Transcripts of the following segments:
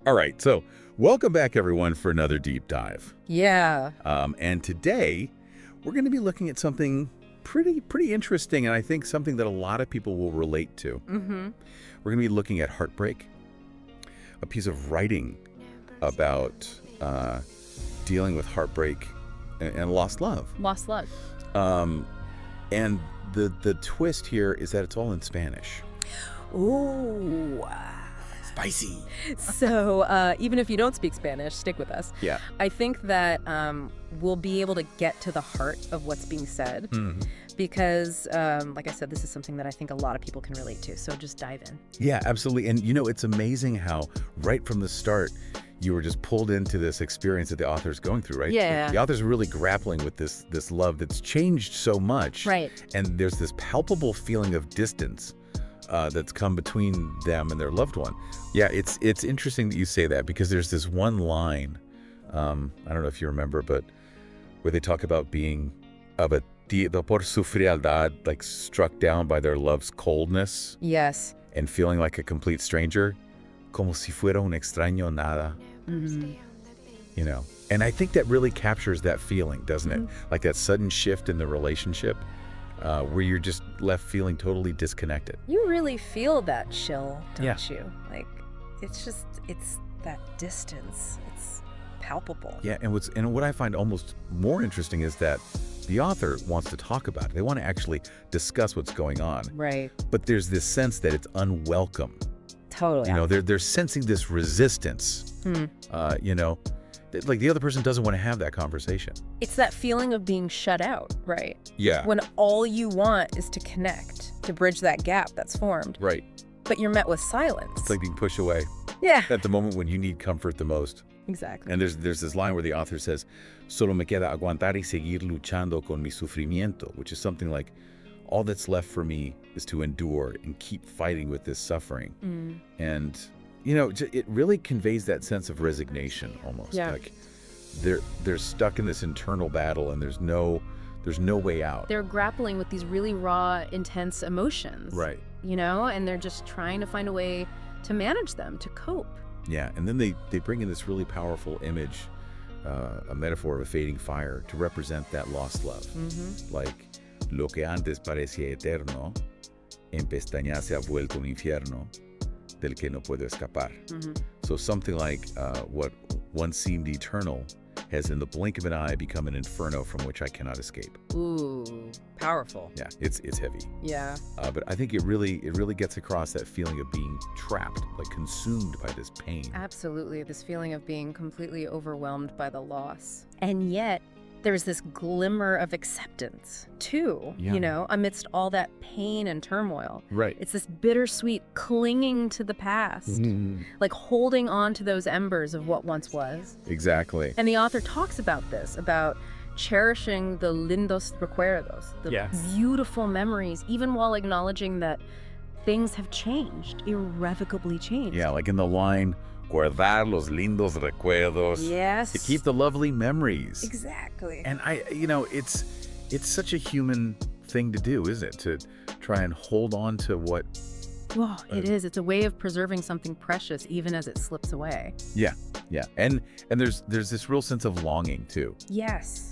All right, so welcome back, everyone, for another deep dive. Yeah. And today, we're going to be looking at something pretty interesting, and I think something that a lot of people will relate to. Mm-hmm. We're going to be looking at heartbreak, a piece of writing about dealing with heartbreak and lost love. Lost love. And the twist here is that it's all in Spanish. Ooh. Spicy. So even if you don't speak Spanish, stick with us. Yeah. I think that we'll be able to get to the heart of what's being said because, like I said, this is something that I think a lot of people can relate to. So just dive in. Yeah, absolutely. And, it's amazing how right from the start, you were just pulled into this experience that the author's going through, right? Yeah. The author's really grappling with this love that's changed so much. Right. And there's this palpable feeling of distance that's come between them and their loved one. Yeah, it's interesting that you say that because there's this one line, I don't know if you remember, but where they talk about being abatido por su frialdad, like struck down by their love's coldness. Yes. And feeling like a complete stranger, como si fuera un extraño nada. And I think that really captures that feeling, doesn't it? Like that sudden shift in the relationship where you're just left feeling totally disconnected. You really feel that chill, don't Yeah. you? Like, it's that distance. It's palpable. Yeah, and what I find almost more interesting is that the author wants to talk about it. They want to actually discuss what's going on. Right. But there's this sense that it's unwelcome. Totally. They're sensing this resistance. Like the other person doesn't want to have that conversation. It's that feeling of being shut out, right? Yeah. When all you want is to connect, to bridge that gap that's formed. Right. But you're met with silence. It's like being pushed away Yeah. at the moment when you need comfort the most. Exactly. And there's this line where the author says, "Solo me queda aguantar y seguir luchando con mi sufrimiento," which is something like, all that's left for me is to endure and keep fighting with this suffering. And it really conveys that sense of resignation almost. Yeah. Like they're stuck in this internal battle and there's no way out. They're grappling with these really raw, intense emotions. Right. And they're just trying to find a way to manage them, to cope. Yeah, and then they bring in this really powerful image, a metaphor of a fading fire to represent that lost love. Like, lo que antes parecía eterno, en pestañas se ha vuelto un infierno del que no puedo escapar. So something like what once seemed eternal has in the blink of an eye become an inferno from which I cannot escape. Ooh, powerful. Yeah, it's heavy. Yeah. But I think it really gets across that feeling of being trapped, like consumed by this pain. Absolutely. This feeling of being completely overwhelmed by the loss. And yet, there's this glimmer of acceptance, too, Yeah. Amidst all that pain and turmoil. Right. It's this bittersweet clinging to the past, like holding on to those embers of what once was. Exactly. And the author talks about this, about cherishing the lindos recuerdos, the Yes. beautiful memories, even while acknowledging that things have changed, irrevocably changed. Yeah, like in the line, guardar los lindos recuerdos. Yes. To keep the lovely memories. Exactly. And it's such a human thing to do, isn't it? To try and hold on to what. Well, it is. It's a way of preserving something precious, even as it slips away. Yeah. And there's this real sense of longing too. Yes.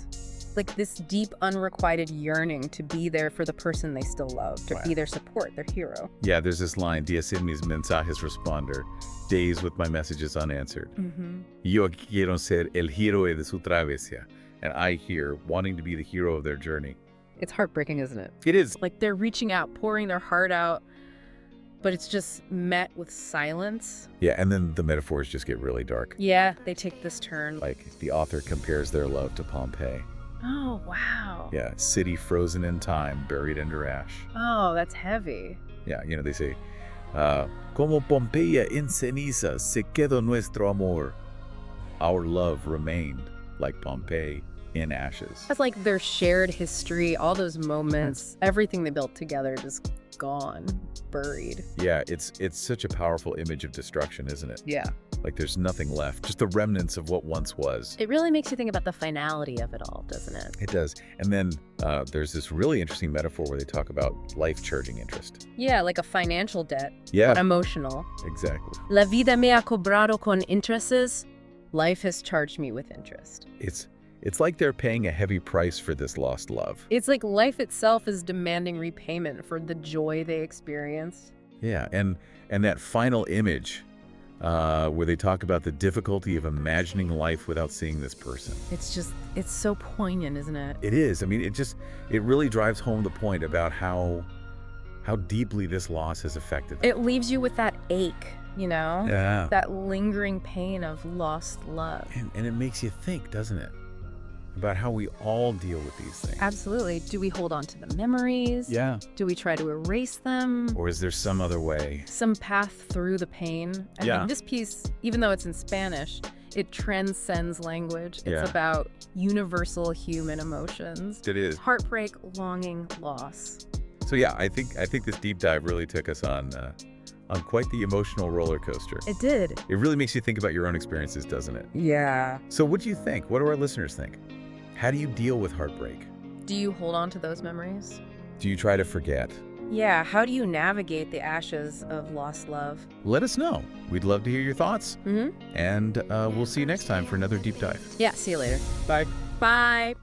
Like this deep, unrequited yearning to be there for the person they still love, to be their support, their hero. Yeah, there's this line, días sin mis mensajes responder, days with my messages unanswered. Yo quiero ser el héroe de su travesía. And I here, wanting to be the hero of their journey. It's heartbreaking, isn't it? It is. Like they're reaching out, pouring their heart out, but it's just met with silence. Yeah, and then the metaphors just get really dark. Yeah, they take this turn. Like the author compares their love to Pompeii. Oh, wow. Yeah, city frozen in time, buried under ash. Oh, that's heavy. Yeah, they say, como Pompeya en cenizas se quedó nuestro amor. Our love remained like Pompeii in ashes. That's like their shared history, all those moments, everything they built together just gone, buried. Yeah, it's such a powerful image of destruction, isn't it? Yeah. Like there's nothing left, just the remnants of what once was. It really makes you think about the finality of it all, doesn't it? It does. And then there's this really interesting metaphor where they talk about life charging interest. Yeah, like a financial debt. Yeah. Emotional. Exactly. La vida me ha cobrado con intereses. Life has charged me with interest. It's like they're paying a heavy price for this lost love. It's like life itself is demanding repayment for the joy they experienced. Yeah, and that final image where they talk about the difficulty of imagining life without seeing this person. It's so poignant, isn't it? It is. I mean, it really drives home the point about how deeply this loss has affected them. It leaves you with that ache, you know? Yeah. That lingering pain of lost love. And it makes you think, doesn't it? About how we all deal with these things. Absolutely. Do we hold on to the memories? Yeah. Do we try to erase them? Or is there some other way? Some path through the pain? I mean, this piece, even though it's in Spanish, it transcends language. It's about universal human emotions. It is. Heartbreak, longing, loss. So yeah, I think this deep dive really took us on quite the emotional roller coaster. It did. It really makes you think about your own experiences, doesn't it? Yeah. So what do you think? What do our listeners think? How do you deal with heartbreak? Do you hold on to those memories? Do you try to forget? Yeah, how do you navigate the ashes of lost love? Let us know. We'd love to hear your thoughts. Mm-hmm. And we'll see you next time for another deep dive. Yeah, see you later. Bye. Bye.